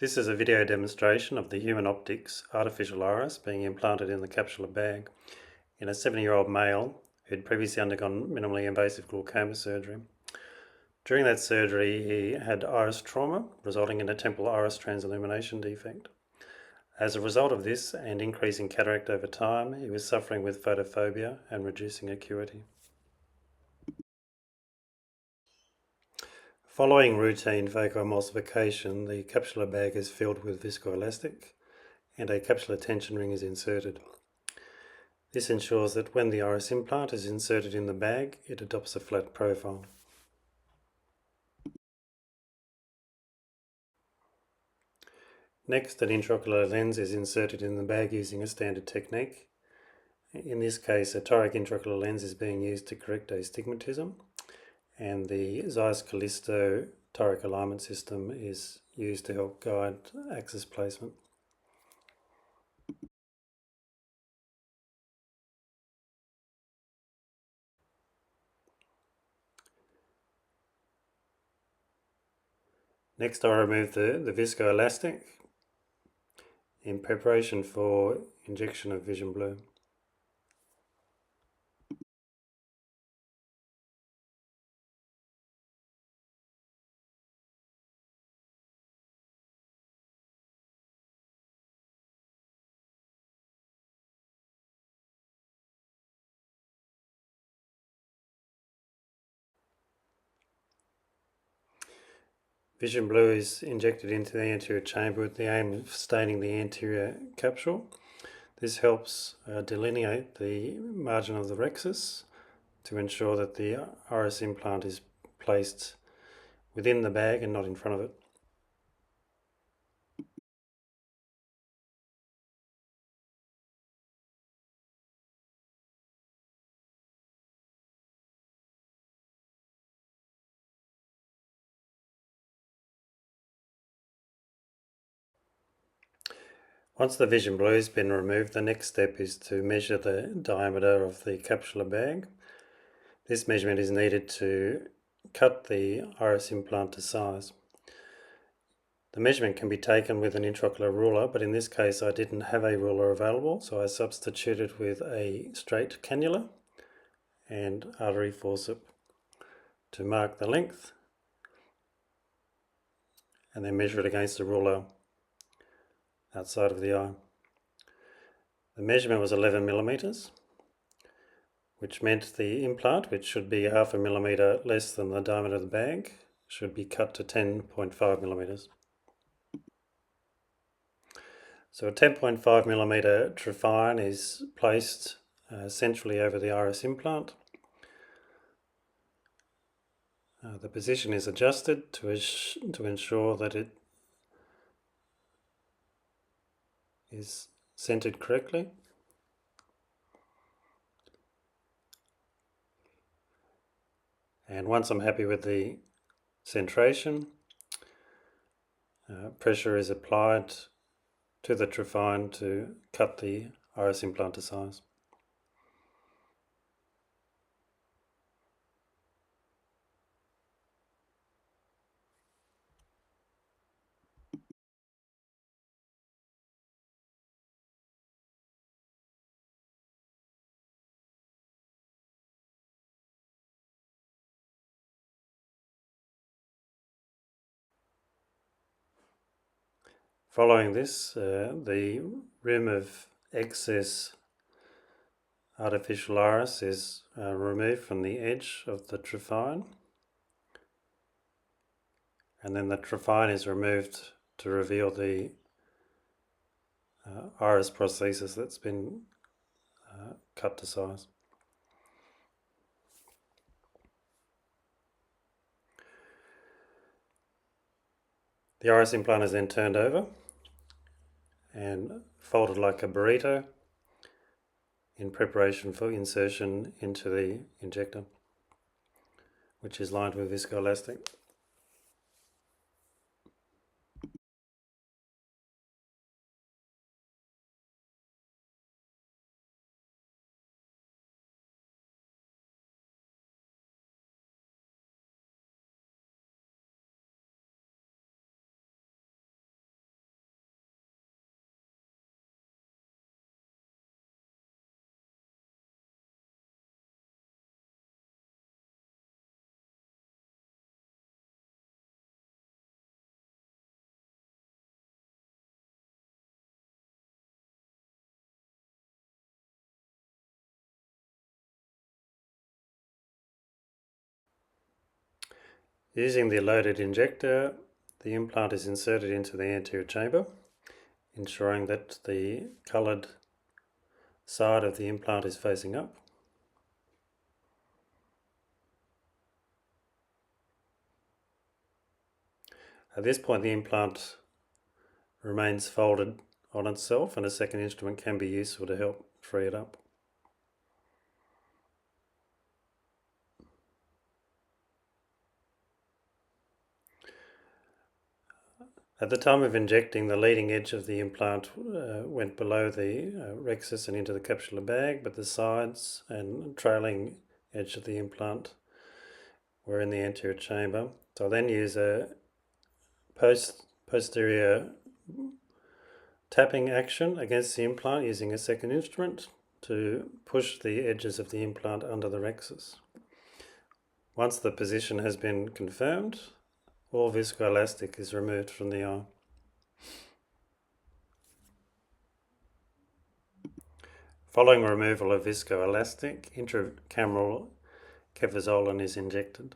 This is a video demonstration of the HumanOptics Artifical Iris being implanted in the capsular bag in a 70-year-old male who had previously undergone minimally invasive glaucoma surgery. During that surgery, he had iris trauma, resulting in a temporal iris trans-illumination defect. As a result of this and increasing cataract over time, he was suffering with photophobia and reducing acuity. Following routine phacoemulsification, the capsular bag is filled with viscoelastic and a capsular tension ring is inserted. This ensures that when the iris implant is inserted in the bag, it adopts a flat profile. Next, an intraocular lens is inserted in the bag using a standard technique. In this case, a toric intraocular lens is being used to correct astigmatism, and the Zeiss Callisto toric alignment system is used to help guide axis placement. Next, I remove the viscoelastic in preparation for injection of vision blue. Vision blue is injected into the anterior chamber with the aim of staining the anterior capsule. This helps delineate the margin of the rhexis to ensure that the iris implant is placed within the bag and not in front of it. Once the vision blue has been removed, the next step is to measure the diameter of the capsular bag. This measurement is needed to cut the iris implant to size. The measurement can be taken with an intraocular ruler, but in this case I didn't have a ruler available, so I substituted with a straight cannula and artery forceps to mark the length and then measure it against the ruler outside of the eye. The measurement was 11 millimeters, which meant the implant, which should be 0.5 millimeter less than the diameter of the bag, should be cut to 10.5 millimeters. So a 10.5 millimeter trephine is placed centrally over the iris implant. The position is adjusted to ensure that it is centered correctly. And once I'm happy with the centration, pressure is applied to the trephine to cut the iris implant to size. Following this, the rim of excess artificial iris is removed from the edge of the trephine, and then the trephine is removed to reveal the iris prosthesis that's been cut to size. The iris implant is then turned over and folded like a burrito in preparation for insertion into the injector, which is lined with viscoelastic. Using the loaded injector, the implant is inserted into the anterior chamber, ensuring that the coloured side of the implant is facing up. At this point, the implant remains folded on itself, and a second instrument can be useful to help free it up. At the time of injecting, the leading edge of the implant went below the rhexis and into the capsular bag, but the sides and trailing edge of the implant were in the anterior chamber. So I'll then use a posterior tapping action against the implant using a second instrument to push the edges of the implant under the rhexis. Once the position has been confirmed, all viscoelastic is removed from the eye. Following removal of viscoelastic, intracameral cefazolin is injected.